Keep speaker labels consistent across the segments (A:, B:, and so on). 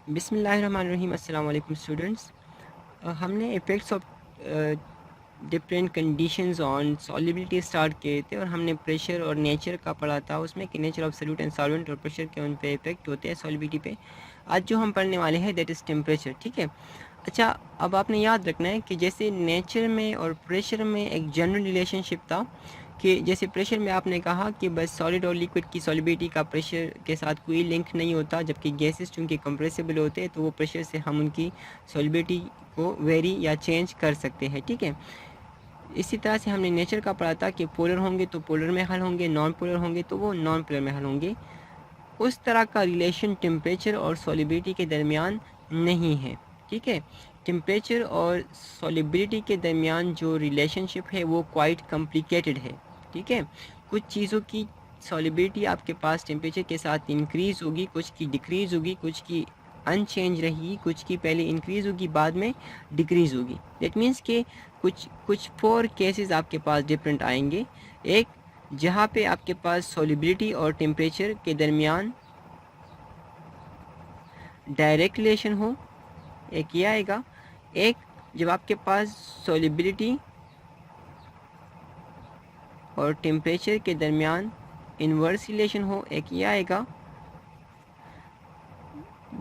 A: बिस्मिल्लाहिर्रहमानिर्रहीम। अस्सलाम वालेकुम स्टूडेंट्स। हमने effects of different conditions on solubility start किए थे और हमने प्रेशर और नेचर का पढ़ा था उसमें कि nature of solute and solvent और प्रेशर के उन पे इफेक्ट होते हैं सॉल्युबिलिटी पे। आज जो हम पढ़ने वाले हैं दैट इज़ टेम्परेचर। ठीक है। अच्छा, अब आपने याद रखना है कि जैसे नेचर में और प्रेशर में एक जनरल रिलेशनशिप था कि जैसे प्रेशर में आपने कहा कि बस सॉलिड और लिक्विड की सॉलिबिलिटी का प्रेशर के साथ कोई लिंक नहीं होता, जबकि गैसेस चूँकि कंप्रेसिबल होते हैं तो वो प्रेशर से हम उनकी सॉलिबिलिटी को वेरी या चेंज कर सकते हैं। ठीक है। इसी तरह से हमने नेचर का पढ़ा था कि पोलर होंगे तो पोलर में हल होंगे, नॉन पोलर होंगे तो वो नॉन पोलर में हल होंगे। उस तरह का रिलेशन टेम्परेचर और सॉलिबिलिटी के दरमियान नहीं है। ठीक है। टेम्परेचर और सॉलिबिलिटी के दरमियान जो रिलेशनशिप है वो क्वाइट कॉम्प्लिकेटेड है। ठीक है। कुछ चीज़ों की सॉलिबिलिटी आपके पास टेम्परेचर के साथ इंक्रीज़ होगी, कुछ की डिक्रीज़ होगी, कुछ की अनचेंज रहेगी, कुछ की पहले इंक्रीज़ होगी बाद में डिक्रीज़ होगी। दैट मीन्स कि कुछ 4 केसेस आपके पास डिफरेंट आएंगे। एक जहाँ पे आपके पास सॉलिबिलिटी और टेम्परेचर के दरमियान डायरेक्ट रिलेशन हो, एक ये आएगा। एक जब आपके पास सॉलिबिलिटी और टेम्परेचर के दरमियान इन्वर्स रिलेशन हो, एक ये आएगा।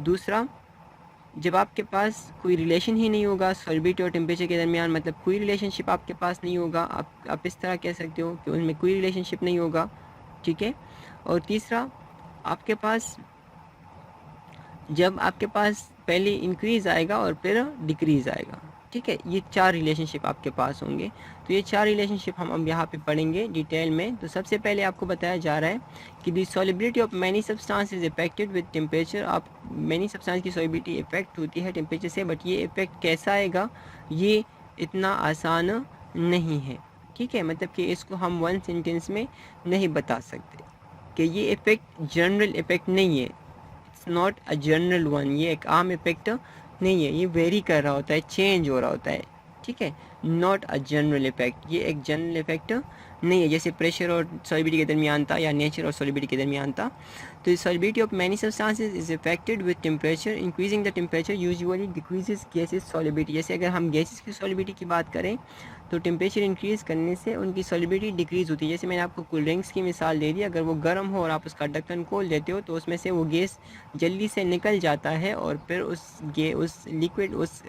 A: दूसरा, जब आपके पास कोई रिलेशन ही नहीं होगा सॉलिबिलिटी और टेम्परेचर के दरमियान, मतलब कोई रिलेशनशिप आपके पास नहीं होगा, आप इस तरह कह सकते हो कि उनमें कोई रिलेशनशिप नहीं होगा। ठीक है। और तीसरा, आपके पास जब आपके पास पहले इंक्रीज़ आएगा और फिर डिक्रीज़ आएगा। ठीक है। ये 4 रिलेशनशिप आपके पास होंगे। तो ये 4 रिलेशनशिप हम अब यहाँ पे पढ़ेंगे डिटेल में। तो सबसे पहले आपको बताया जा रहा है कि the solubility of many substance is affected with temperature. आप मैनी सब्सटेंस की सॉलिबिलिटी इफेक्ट होती है टेम्परेचर से, बट ये इफेक्ट कैसा आएगा ये इतना आसान नहीं है। ठीक है। मतलब कि इसको हम वन सेंटेंस में नहीं बता सकते कि ये इफेक्ट जनरल इफेक्ट नहीं है। नॉट अ जनरल वन, ये एक आम इफेक्ट नहीं है, ये वेरी कर रहा होता है, चेंज हो रहा होता है। ठीक है। नॉट अ जनरल इफेक्ट, ये एक जनरल इफेक्ट नहीं है जैसे प्रेशर और सॉलिबिलिटी के दरमियान था या नेचर और सॉलिबिलिटी के दरमियान था। तो solubility of many substances is affected with temperature. Increasing the temperature usually decreases gases solubility. जैसे अगर हम गैसेस की सॉलिबिलिटी की बात करें तो टेम्परेचर इंक्रीज़ करने से उनकी सॉलिबिलिटी डिक्रीज़ होती है। जैसे मैंने आपको कोल्ड ड्रिंक्स की मिसाल दे दी, अगर वो गर्म हो और आप उसका ढक्कन खोल देते हो तो उसमें से वो गैस जल्दी से निकल जाता है और फिर उस लिक्विड उस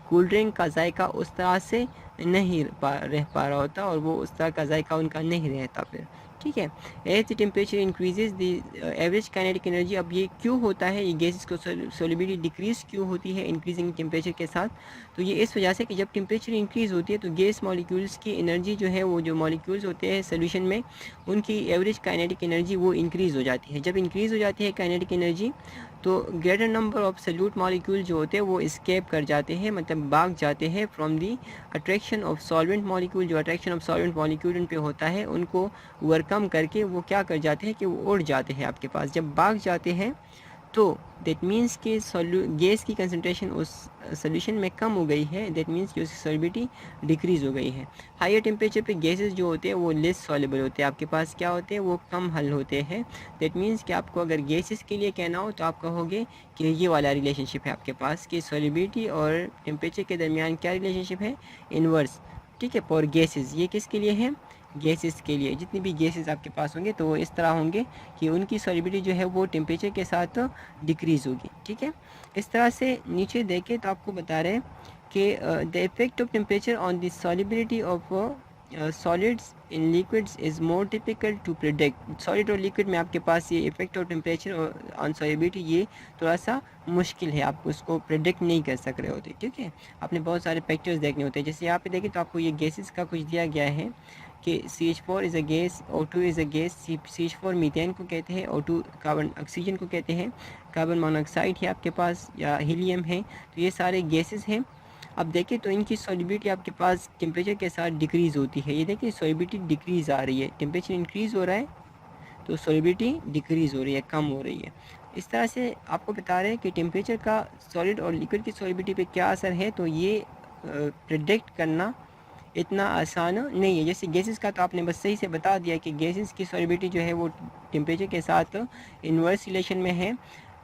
A: कोल्ड ड्रिंक का जायका उस तरह से नहीं रह पा रहा होता और वो उस तरह का जायका उनका नहीं रहता फिर। ठीक है। As the temperature increases the average kinetic energy. अब ये क्यों होता है, ये गैसेस को सॉलिबिलिटी डिक्रीज क्यों होती है इंक्रीजिंग टेम्परेचर के साथ? तो ये इस वजह से कि जब टेम्परेचर इंक्रीज़ होती है तो गैस मॉलिक्यूल्स की एनर्जी जो है, वो जो मॉलिक्यूल्स होते हैं सोल्यूशन में उनकी एवरेज काइनेटिक एनर्जी वो इंक्रीज़ हो जाती है। जब इंक्रीज़ हो जाती है काइनेटिक एनर्जी तो greater number of solute molecule जो होते हैं वो स्केप कर जाते हैं, मतलब भाग जाते हैं from the attraction of solvent molecule. जो अट्रैक्शन ऑफ सॉल्वेंट मॉलिक्यूल उन पे होता है उनको ओवरकम करके वो क्या कर जाते हैं कि वो उड़ जाते हैं आपके पास। जब भाग जाते हैं तो दैट मीन्स कि गैस की कंसनट्रेशन उस सोल्यूशन में कम हो गई है, दैट मीन्स कि उसकी सॉलिबिलिटी डिक्रीज़ हो गई है। हायर टेम्परेचर पे गैसेस जो होते हैं वो लेस सॉल्युबल होते हैं, आपके पास क्या होते हैं वो कम हल होते हैं। दैट मीन्स कि आपको अगर गैसेस के लिए कहना हो तो आप कहोगे कि ये वाला रिलेशनशिप है आपके पास कि सॉलिबिलिटी और टेम्परेचर के दरमियान क्या रिलेशनशिप है, इन्वर्स। ठीक है। फॉर गैसेस, ये किसके लिए है, गैसेस के लिए। जितनी भी गैसेस आपके पास होंगे तो वो इस तरह होंगे कि उनकी सॉलिबिलिटी जो है वो टेम्परेचर के साथ डिक्रीज़ होगी। ठीक है। इस तरह से नीचे देखें तो आपको बता रहे हैं कि the effect of temperature on the solubility of solids in liquids is more difficult to predict. Solid और लिक्विड में आपके पास ये effect of temperature on solubility ये थोड़ा सा मुश्किल है, आप उसको प्रिडिक्ट नहीं कर सक रहे होते। ठीक है। आपने बहुत सारे फैक्टर्स देखने होते हैं। जैसे यहाँ पे देखें तो आपको ये गैसेस का कुछ दिया गया है कि CH4 is a gas, O2 is a gas. CH4 methane को कहते हैं, O2 कार्बन ऑक्सीजन को कहते हैं, कार्बन मोनोऑक्साइड है आपके पास या हीलियम है। तो ये सारे गैसेस हैं। अब देखें तो इनकी सॉलिबिलिटी आपके पास टेम्परेचर के साथ डिक्रीज़ होती है। ये देखिए सॉलिबिलिटी डिक्रीज़ आ रही है, टेम्परेचर इंक्रीज़ हो रहा है तो सॉलिबिलिटी डिक्रीज़ हो रही है, कम हो रही है। इस तरह से आपको बता रहे हैं कि टेम्परेचर का सॉलिड और लिक्विड की सॉलिबिलिटी पे क्या असर है, तो ये प्रिडिक्ट करना इतना आसान नहीं है। जैसे गैसेस का तो आपने बस सही से बता दिया कि गैसेस की सॉलिबिलिटी जो है वो टेम्परेचर के साथ इन्वर्स रिलेशन में है।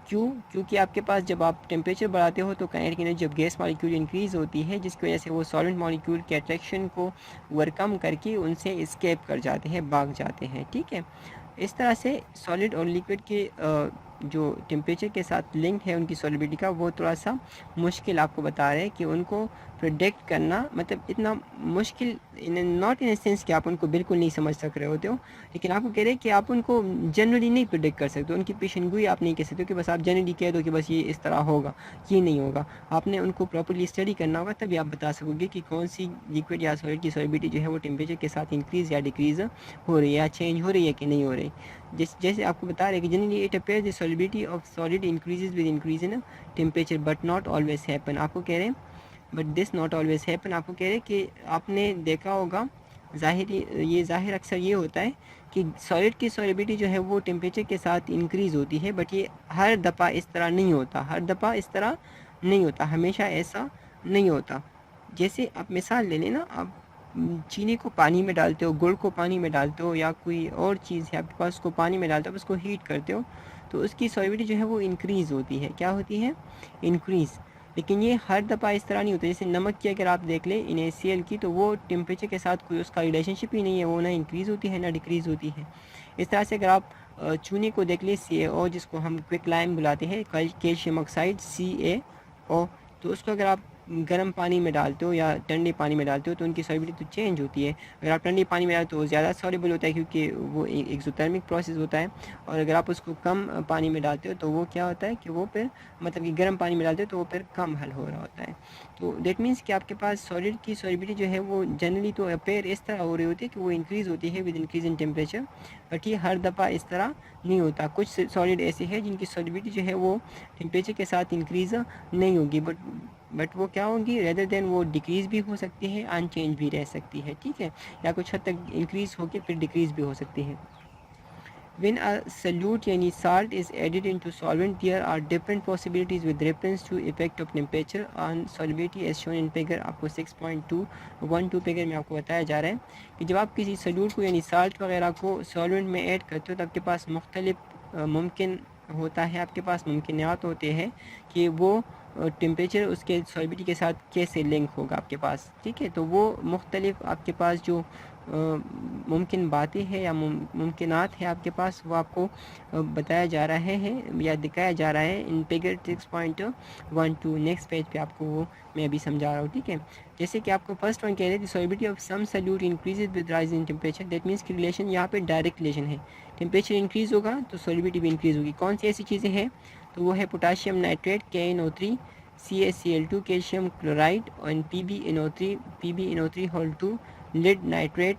A: क्योंकि आपके पास जब आप टेम्परेचर बढ़ाते हो तो काइनेटिक एनर्जी जब गैस मॉलिक्यूल इंक्रीज़ होती है, जिसकी वजह से वो सॉलिड मॉलिक्यूल के अट्रैक्शन को ओवरकम करके उनसे एस्केप कर जाते हैं, भाग जाते हैं, ठीक है। इस तरह से सॉलिड और लिक्विड के जो टेम्परेचर के साथ लिंक है उनकी सॉलिबिलिटी का, वो थोड़ा सा मुश्किल आपको बता रहे हैं कि उनको प्रिडिक्ट करना, मतलब इतना मुश्किल नॉट इन सेंस कि आप उनको बिल्कुल नहीं समझ सक रहे होते हो, लेकिन आपको कह रहे हैं कि आप उनको जनरली नहीं प्रिडिक्ट कर सकते, उनकी पेशेंटगोई आप नहीं कह सकते हो कि बस आप जनरली कह दो कि बस ये इस तरह होगा, ये नहीं होगा। आपने उनको प्रॉपरली स्टडी करना होगा, तभी आप बता सकोगे कि कौन सी लिक्विड या सॉलिड की सॉलिबिलिटी जो है वो टेम्परेचर के साथ इंक्रीज़ या डिक्रीज़ हो रही है या चेंज हो रही है कि नहीं हो रही। जैसे आपको बता रहे हैं कि generally it appears the solubility of solid increases with increase in temperature but not always happen. आपको कह रहे हैं but this not always happen. आपको कह रहे हैं कि आपने देखा होगा, ज़ाहिर अक्सर ये होता है कि सॉलिड की सॉलिबिलिटी जो है वो टेम्परेचर के साथ इंक्रीज़ होती है, बट ये हर दफ़ा इस तरह नहीं होता, हर दफ़ा इस तरह नहीं होता, हमेशा ऐसा नहीं होता। जैसे आप मिसाल ले लें ना, आप चीनी को पानी में डालते हो, गुड़ को पानी में डालते हो, या कोई और चीज़ है आपके पास, उसको पानी में डालते हो, उसको हीट करते हो, तो उसकी सॉलिबिलिटी जो है वो इंक्रीज़ होती है। क्या होती है? इंक्रीज़। लेकिन ये हर दफ़ा इस तरह नहीं होता। जैसे नमक की अगर आप देख लें NaCl की, तो वो टेम्परेचर के साथ कोई उसका रिलेशनशिप ही नहीं है, वो ना इंक्रीज़ होती है ना डिक्रीज़ होती है। इस तरह से अगर आप चूने को देख लें CaO, जिसको हम क्विक लाइम बुलाते हैं, कैल्शियम ऑक्साइड CaO, तो उसको अगर आप गर्म पानी में डालते हो या ठंडे पानी में डालते हो तो उनकी सॉलिबिलिटी तो चेंज होती है। अगर आप ठंडे पानी में डालते हो तो ज़्यादा सॉल्युबल होता है, क्योंकि वो एक्सोथर्मिक प्रोसेस होता है, और अगर आप उसको कम पानी में डालते हो तो वो क्या होता है कि वो फिर मतलब कि गर्म पानी में डालते हो तो वो फिर कम हल हो रहा होता है। तो दैट मीन्स कि आपके पास सॉलिड की सॉलिबिलिटी जो है वो जनरली तो अपेयर इस तरह हो रही होती है कि वो इंक्रीज़ होती है with increase in temperature, but ये हर दफ़ा इस तरह नहीं होता। कुछ सॉलिड ऐसे हैं जिनकी सॉलिबिलिटी जो है वो टेम्परेचर के साथ इंक्रीज़ नहीं होगी, बट वो क्या होगी, रेदर देन वो डिक्रीज़ भी हो सकती है, अनचेंज भी रह सकती है, ठीक है, या कुछ हद तक इंक्रीज़ होकर फिर डिक्रीज़ भी हो सकती है। When a solute यानी salt is added into solvent, there are different possibilities with reference to effect of temperature on solubility as shown in figure। आपको 6.212 फिगर में आपको बताया जा रहा है कि जब आप किसी सल्यूट को यानी साल्ट वगैरह को सॉल्वेंट में ऐड करते हो तो आपके पास मुख्तलिफ मुमकिन होता है, आपके पास मुमकिनात होते हैं कि वो टेम्परेचर उसके सॉलिबिलिटी के साथ कैसे लिंक होगा आपके पास, ठीक है। तो वो मुख्तलिफ आपके पास जो मुमकिन बातें हैं या मुमकिनात है आपके पास, वो आपको बताया जा रहा है या दिखाया जा रहा है इन फिगर 6.12। नेक्स्ट पेज पे आपको वो मैं अभी समझा रहा हूँ, ठीक है। जैसे कि आपको फर्स्ट वन कह रहे थे solubility of some solute increases with rise in temperature, that means कि रिलेशन यहाँ पे डायरेक्ट रिलेशन है, टेम्परेचर इंक्रीज़ होगा तो सॉलिबिलिटी भी इंक्रीज़ होगी। कौन सी ऐसी चीज़ें हैं? तो वो है potassium nitrate KNO3, CaCl2 calcium chloride, और PbNO3 होल 2 लिड नाइट्रेट,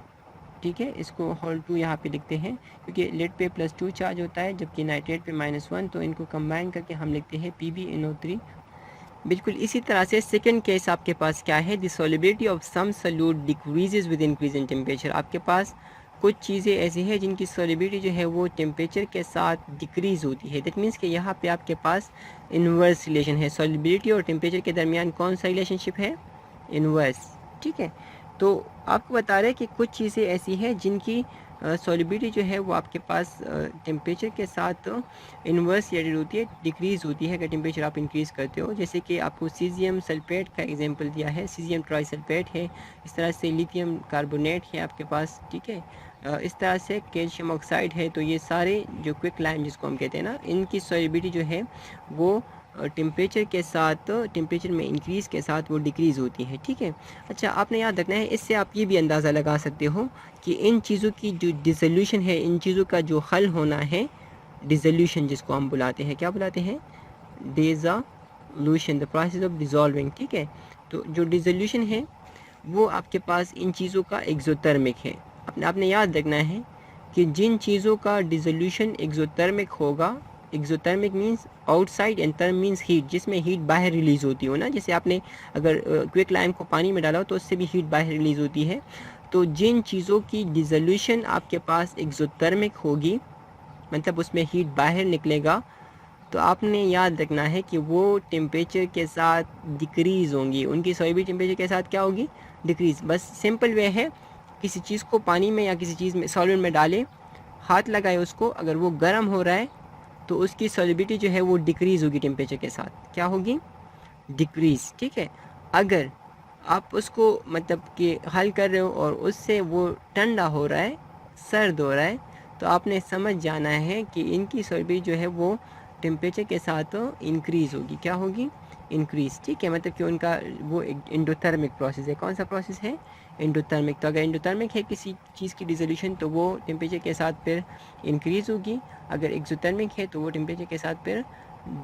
A: ठीक है। इसको होल 2 यहाँ पे लिखते हैं क्योंकि लिड पे +2 चार्ज होता है जबकि नाइट्रेट पे -1, तो इनको कंबाइन करके हम लिखते हैं PbNO3। बिल्कुल इसी तरह से सेकंड केस आपके पास क्या है, the solubility of some solute decreases with increase in temperature. आपके पास कुछ चीज़ें ऐसी हैं जिनकी सॉलिबिलिटी जो है वो टेम्परेचर के साथ डिक्रीज़ होती है। दैट मीन्स कि यहाँ पे आपके पास इन्वर्स रिलेशन है, सॉलिबिलिटी और टेम्परेचर के दरमियान कौन सा रिलेशनशिप है? इन्वर्स, ठीक है। तो आपको बता रहे हैं कि कुछ चीज़ें ऐसी हैं जिनकी सॉलिबिलिटी जो है वो आपके पास टेम्परेचर के साथ इन्वर्स रिलेटेड होती है, डिक्रीज़ होती है अगर टेम्परेचर आप इंक्रीज़ करते हो। जैसे कि आपको सीजियम सल्फेट का एग्जांपल दिया है, सीजियम ट्राइसल्फेट है, इस तरह से लिथियम कार्बोनेट है आपके पास, ठीक है। इस तरह से कैल्शियम ऑक्साइड है। तो ये सारे जो क्विक लाइम जिसको हम कहते हैं ना, इनकी सॉलिबिलिटी जो है वो टेम्परेचर के साथ, टेम्परेचर में इंक्रीज़ के साथ वो डिक्रीज़ होती है, ठीक है। अच्छा, आपने याद रखना है, इससे आप ये भी अंदाज़ा लगा सकते हो कि इन चीज़ों की जो डिसोल्यूशन है, इन चीज़ों का जो हल होना है, डिसोल्यूशन जिसको हम बुलाते हैं, क्या बुलाते हैं? डिसोल्यूशन, द प्रोसेस ऑफ डिज़ोल्विंग, ठीक है। तो जो डिसोल्यूशन है वो आपके पास इन चीज़ों का एक्सोथर्मिक है। आपने याद रखना है कि जिन चीज़ों का डिसोल्यूशन एक्सोथर्मिक होगा, exothermic means outside and therm means heat, जिसमें हीट बाहर रिलीज़ होती हो ना। जैसे आपने अगर क्विक लाइम को पानी में डाला हो तो उससे भी हीट बाहर रिलीज़ होती है। तो जिन चीज़ों की डिसोल्यूशन आपके पास एक्सोथर्मिक होगी, मतलब उसमें हीट बाहर निकलेगा, तो आपने याद रखना है कि वो टेम्परेचर के साथ डिक्रीज़ होंगी, उनकी सॉलिबिलिटी टेम्परेचर के साथ क्या होगी? डिक्रीज़। बस सिंपल वे है, किसी चीज़ को पानी में या किसी चीज़ में सॉल्वेंट में डालें, हाथ लगाए उसको, अगर वो गर्म हो रहा है तो उसकी सॉलिबिलिटी जो है वो डिक्रीज़ होगी टेम्परेचर के साथ। क्या होगी? डिक्रीज़, ठीक है। अगर आप उसको मतलब कि हल कर रहे हो और उससे वो ठंडा हो रहा है, सर्द हो रहा है, तो आपने समझ जाना है कि इनकी सॉलिबिलिटी जो है वो टेम्परेचर के साथ इंक्रीज़ होगी। क्या होगी? इंक्रीज़, ठीक है। मतलब कि उनका वो एक एंडोथर्मिक प्रोसेस है। कौन सा प्रोसेस है? एंडोथर्मिक। तो अगर एंडोथर्मिक है किसी चीज़ की डिसोल्यूशन तो वो टेम्परेचर के साथ फिर इंक्रीज़ होगी। अगर एक्सोथर्मिक है तो वो टेम्परेचर के साथ फिर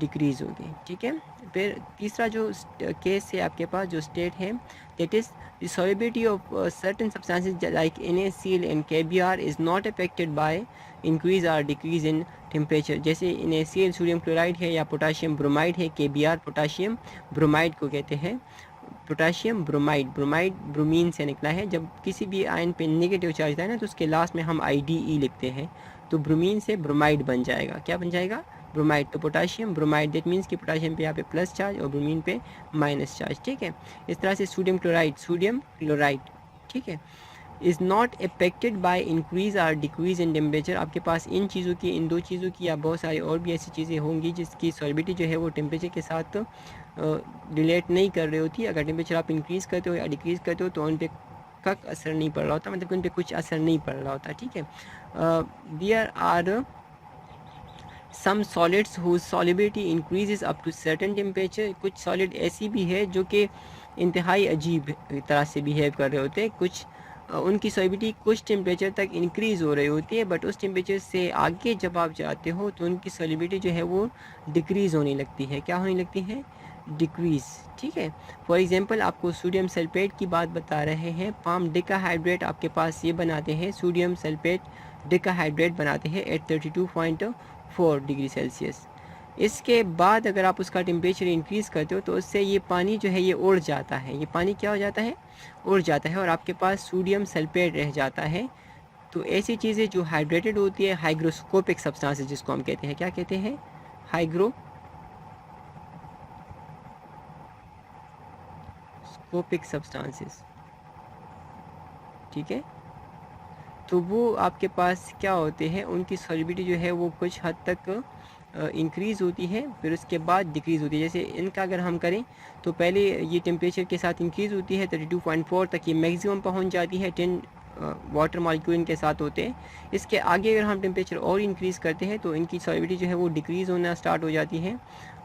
A: डिक्रीज़ होगी, ठीक है। फिर तीसरा जो केस है आपके पास, जो स्टेट है, that is the solubility of certain substances like NaCl and KBr is not affected by increase और डिक्रीज इन टेम्परेचर। जैसे NaCl सोडियम क्लोराइड है या पोटाशियम ब्रोमाइड है, KBr पोटाशियम ब्रोमाइड को कहते हैं। पोटाशियम ब्रोमाइड, ब्रोमाइड ब्रोमीन से निकला है। जब किसी भी आयन पे नेगेटिव चार्ज होता है ना, तो उसके लास्ट में हम IDE लिखते हैं, तो ब्रोमीन से ब्रोमाइड बन जाएगा। क्या बन जाएगा? ब्रोमाइड। तो पोटाशियम ब्रोमाइड, दैट मीन्स कि पोटाशियम पे यहाँ पे प्लस चार्ज और ब्रोमीन पे माइनस चार्ज, ठीक है। इस तरह से सोडियम क्लोराइड, सोडियम क्लोराइड, ठीक है, is not affected by increase और डिक्रीज इन टेम्परेचर। आपके पास इन चीज़ों की, इन दो चीज़ों की या बहुत सारी और भी ऐसी चीज़ें होंगी जिसकी सॉलिबिलिटी जो है वो टेम्परेचर के साथ रिलेट नहीं कर रही होती। अगर टेम्परेचर आप इंक्रीज़ करते हो या डिक्रीज़ करते हो तो उन पर का असर नहीं पड़ रहा होता, मतलब कि उन पर कुछ असर नहीं पड़ रहा होता, ठीक है। There are some solids whose solubility increases up to certain temperature. कुछ सॉलिड ऐसी भी है जो कि इंतहाई अजीब तरह से बिहेव कर रहे होते हैं। कुछ उनकी सॉलिबिलिटी कुछ टेम्परेचर तक इंक्रीज़ हो रही होती है, बट उस टेम्परेचर से आगे जब आप जाते हो तो उनकी सॉलिबिलिटी जो है वो डिक्रीज़ होने लगती है। क्या होने लगती है? डिक्रीज़, ठीक है। फॉर एग्जांपल आपको सोडियम सल्फेट की बात बता रहे हैं। पाम डिकाहाइड्रेट आपके पास ये बनाते हैं, सोडियम सल्फेट डिकाहाइड्रेट बनाते हैं एट 32.4 डिग्री सेल्सियस। इसके बाद अगर आप उसका टेम्परेचर इंक्रीज़ करते हो तो उससे ये पानी जो है ये उड़ जाता है। ये पानी क्या हो जाता है? उड़ जाता है, और आपके पास सोडियम सल्फेट रह जाता है। तो ऐसी चीज़ें जो हाइड्रेटेड होती है, हाइग्रोस्कोपिक सब्सटेंसेस जिसको हम कहते हैं, क्या कहते हैं? हाइग्रोस्कोपिक सब्सटेंसेस, ठीक है। तो वो आपके पास क्या होते हैं, उनकी सॉलिबिलिटी जो है वो कुछ हद तक इंक्रीज़ होती है, फिर उसके बाद डिक्रीज़ होती है। जैसे इनका अगर हम करें तो पहले ये टेम्परेचर के साथ इंक्रीज़ होती है 32.4 तक, ये मैक्सिमम पहुंच जाती है। 10 वाटर मॉलिक्यूल इनके साथ होते हैं। इसके आगे अगर हम टेम्परेचर और इंक्रीज़ करते हैं तो इनकी सॉलिबिलिटी जो है वो डिक्रीज़ होना स्टार्ट हो जाती है,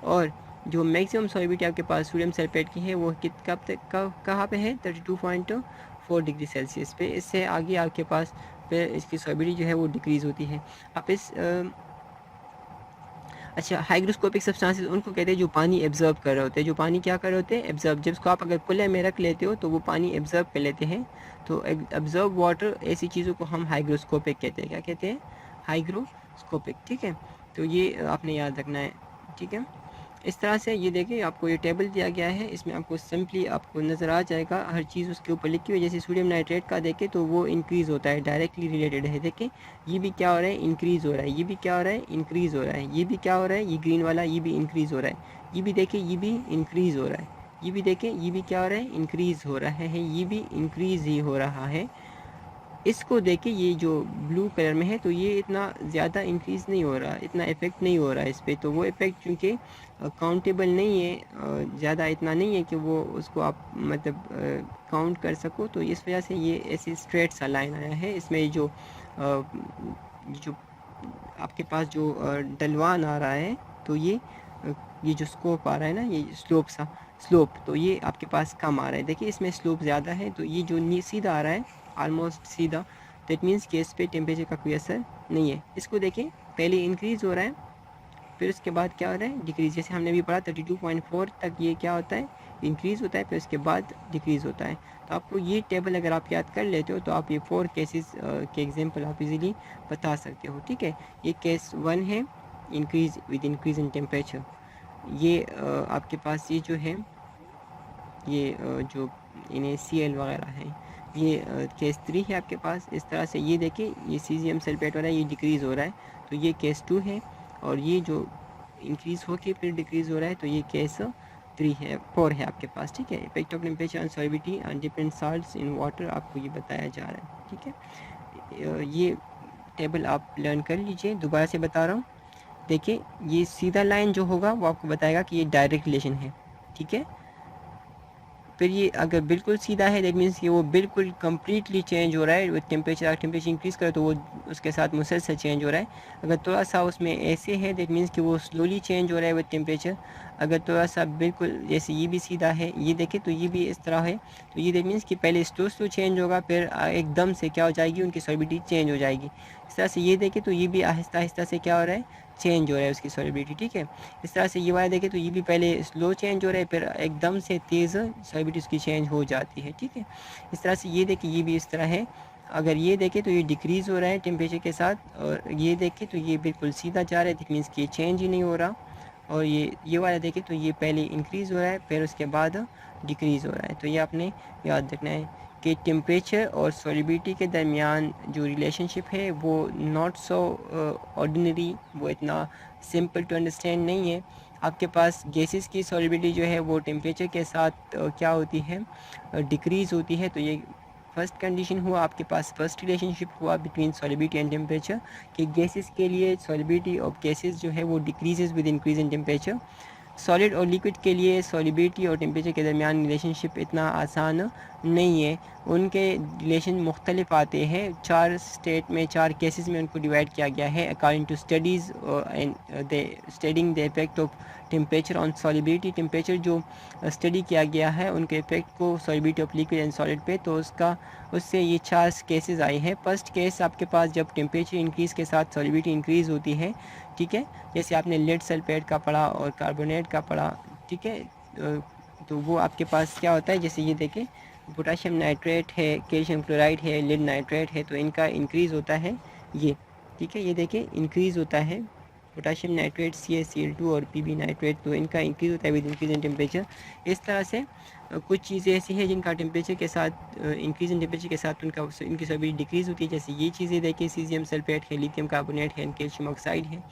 A: और जो मैक्सिमम सॉलिबिलिटी आपके पास सोडियम सल्फेट की है वो कब तक कहाँ पे है? 32.4 डिग्री सेल्सियस पे। इससे आगे आपके पास फिर इसकी सॉलिबिलिटी जो है वो डिक्रीज़ होती है। आप इस अच्छा, हाइग्रोस्कोपिक सब्सटेंसेस उनको कहते हैं जो पानी एब्जॉर्ब कर रहे होते हैं। जो पानी क्या कर रहे होते हैं? एब्जॉर्ब। जब इसको आप अगर कुल्ले में रख लेते हो तो वो पानी एब्जॉर्ब कर लेते हैं। तो एब्जॉर्ब वाटर, ऐसी चीज़ों को हम हाइग्रोस्कोपिक कहते हैं। क्या कहते हैं? हाइग्रोस्कोपिक, ठीक है। तो ये आपने याद रखना है, ठीक है। इस तरह से ये देखिए आपको ये टेबल दिया गया है, इसमें आपको सिंपली आपको नज़र आ जाएगा हर चीज़ उसके ऊपर लिखी हुई है। जैसे सोडियम नाइट्रेट का देखें तो वो इंक्रीज़ होता है, डायरेक्टली रिलेटेड है। देखें ये भी क्या हो रहा है? इंक्रीज़ हो रहा है। ये भी क्या हो रहा है? इंक्रीज़ हो रहा है। ये भी क्या हो रहा है? ये ग्रीन वाला ये भी इंक्रीज़ हो रहा है। ये भी देखें ये भी इंक्रीज़ हो रहा है। ये भी देखें ये भी क्या हो रहा है? इंक्रीज़ हो रहा है। ये भी इंक्रीज़ ही हो रहा है। इसको देखिए ये जो ब्लू कलर में है तो ये इतना ज़्यादा इंक्रीज़ नहीं हो रहा, इतना इफ़ेक्ट नहीं हो रहा है इस पर। तो वो इफ़ेक्ट चूँकि काउंटेबल नहीं है, ज़्यादा इतना नहीं है कि वो उसको आप मतलब काउंट कर सको, तो इस वजह से ये ऐसी स्ट्रेट सा लाइन आया है। इसमें जो जो आपके पास जो ढलवान आ रहा है तो ये जो स्कोप आ रहा है ना, ये स्लोप तो ये आपके पास कम आ रहा है। देखिए इसमें स्लोप ज़्यादा है, तो ये जो सीधा आ रहा है ऑलमोस्ट सीधा, दैट मीन्स कि इस पर टेम्परेचर का कोई असर नहीं है। इसको देखें पहले इंक्रीज़ हो रहा है, फिर उसके बाद क्या हो रहा है? डिक्रीज़। जैसे हमने अभी पढ़ा 32.4 तक ये क्या होता है? इंक्रीज़ होता है, फिर उसके बाद डिक्रीज़ होता है। तो आपको ये टेबल अगर आप याद कर लेते हो तो आप ये 4 केसेस के एग्जांपल आप इजीली बता सकते हो, ठीक है। ये केस 1 है, increase with increase in temperature. ये आपके पास ये जो है ये जो NaCl वगैरह है, ये केस 3 है आपके पास। इस तरह से ये देखिए ये सीजियम सल्फेट वाला ये डिक्रीज़ हो रहा है, तो ये केस 2 है। और ये जो इंक्रीज़ होके फिर डिक्रीज़ हो रहा है तो ये केस 4 है आपके पास, ठीक है। Effect of temperature on solubility on different salts in water आपको ये बताया जा रहा है, ठीक है। ये टेबल आप लर्न कर लीजिए। दोबारा से बता रहा हूँ, देखिए ये सीधा लाइन जो होगा वो आपको बताएगा कि ये डायरेक्ट रिलेशन है, ठीक है। फिर ये अगर बिल्कुल सीधा है दैट मीन्स कि वो बिल्कुल कम्प्लीटली चेंज हो रहा है विद टेम्परेचर। अगर टेम्परेचर इंक्रीज़ करे तो वो उसके साथ मुसलसल चेंज हो रहा है। अगर थोड़ा सा उसमें ऐसे है दैट मीन्स कि वो स्लोली चेंज हो रहा है विद टेम्परेचर। अगर थोड़ा सा बिल्कुल जैसे ये भी सीधा है, ये देखें तो ये भी इस तरह है, तो ये दैट मीन्स कि पहले स्लो चेंज होगा, फिर एकदम से क्या हो जाएगी, उनकी सॉलिबिलिटी चेंज हो जाएगी। इस तरह से ये देखें तो ये भी आहिस्ता आहिस्ता से क्या हो रहा है, चेंज हो रहा है उसकी सॉलिबिलिटी, ठीक है। इस तरह से ये वाला देखें तो ये भी पहले स्लो चेंज हो रहा है, फिर एकदम से तेज़ सॉलिबिलिटी उसकी चेंज हो जाती है, ठीक है। इस तरह से ये देखें ये भी इस तरह है। अगर ये देखें तो ये डिक्रीज़ हो रहा है टेम्परेचर के साथ, और ये देखें तो ये बिल्कुल सीधा जा रहा है, दैट मीन्स कि ये चेंज ही नहीं हो रहा। और ये वाला देखें तो ये पहले इंक्रीज़ हो रहा है, फिर उसके बाद डिक्रीज़ हो रहा है। तो ये आपने याद रखना है कि टेम्परेचर और सॉलिबिलिटी के दरमियान जो रिलेशनशिप है वो नॉट सो ऑर्डिनरी, वो इतना सिंपल टू अंडरस्टैंड नहीं है। आपके पास गैसेस की सॉलिबिलिटी जो है वो टेम्परेचर के साथ क्या होती है, डिक्रीज़ होती है। तो ये फर्स्ट कंडीशन हुआ, आपके पास फर्स्ट रिलेशनशिप हुआ बिटवीन सॉलिबिलिटी एंड टेम्परेचर, कि गैसेस के लिए सॉलिबिलिटी ऑफ गैसेस जो है वो decreases with increase in temperature. Solid और लिक्विड के लिए सॉलिबिलिटी और टेम्परेचर के दरमियान रिलेशनशिप इतना आसान नहीं है, उनके रिलेशन मुख्तलिफ आते हैं। 4 स्टेट में, 4 केसेस में उनको डिवाइड किया गया है according to studies and studying the effect of temperature on solubility. Temperature जो स्टडी किया गया है उनके इफेक्ट को solubility of liquid and solid पे, तो उससे ये 4 केसेस आए हैं। फर्स्ट केस आपके पास जब टेम्परेचर इंक्रीज़ के साथ सॉलिबिलिटी इंक्रीज़ होती है, ठीक है, जैसे आपने लेड सल्फेट का पढ़ा और कार्बोनेट का पढ़ा, ठीक है। तो वो आपके पास क्या होता है, जैसे ये देखें पोटाशियम नाइट्रेट है, कैल्शियम क्लोराइड है, लेड नाइट्रेट है, तो इनका इंक्रीज़ होता है ये, ठीक है। ये देखें इंक्रीज़ होता है पोटाशियम नाइट्रेट, CaCl2 और Pb नाइट्रेट, तो इनका इंक्रीज़ होता है विद इंक्रीज इन टेम्परेचर। इस तरह से कुछ चीज़ें ऐसी हैं जिनका टेम्परेचर के साथ इंक्रीज इन टेम्परेचर के साथ इनकी सभी डिक्रीज़ होती है। जैसे ये चीज़ें देखिए, सीजियम सल्फेट है, लिथियम कार्बोनेट है, कैल्शियम ऑक्साइड है।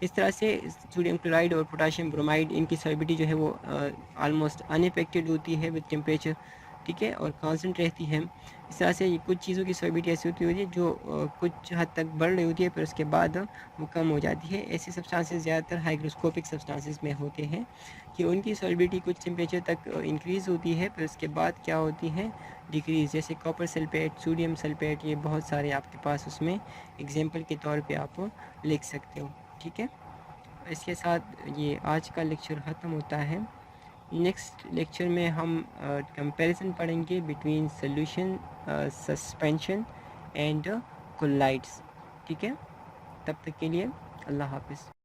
A: इस तरह से सोडियम क्लोराइड और पोटाशियम ब्रोमाइड, इनकी सॉलिबिलिटी जो है वो ऑलमोस्ट अनअफेक्टेड होती है विद टेम्परेचर, ठीक है, और कांस्टेंट रहती है। इस तरह से कुछ चीज़ों की सॉलिबिलिटी ऐसी होती है जो कुछ हद तक बढ़ रही होती है, फिर उसके बाद वो कम हो जाती है। ऐसे सब्सटेंसेस ज़्यादातर हाइग्रोस्कोपिक सब्सटेंसेस में होते हैं कि उनकी सॉलिबिलिटी कुछ टेम्परेचर तक इंक्रीज़ होती है, फिर उसके बाद क्या होती है, डिक्रीज़। जैसे कॉपर सल्फेट, सोडियम सल्फेट, ये बहुत सारे आपके पास उसमें एग्जांपल के तौर पे आप लिख सकते हो, ठीक है। इसके साथ ये आज का लेक्चर ख़त्म होता है। नेक्स्ट लेक्चर में हम कंपैरिजन पढ़ेंगे between solution, suspension and colloids, ठीक है। तब तक के लिए अल्लाह हाफिज़।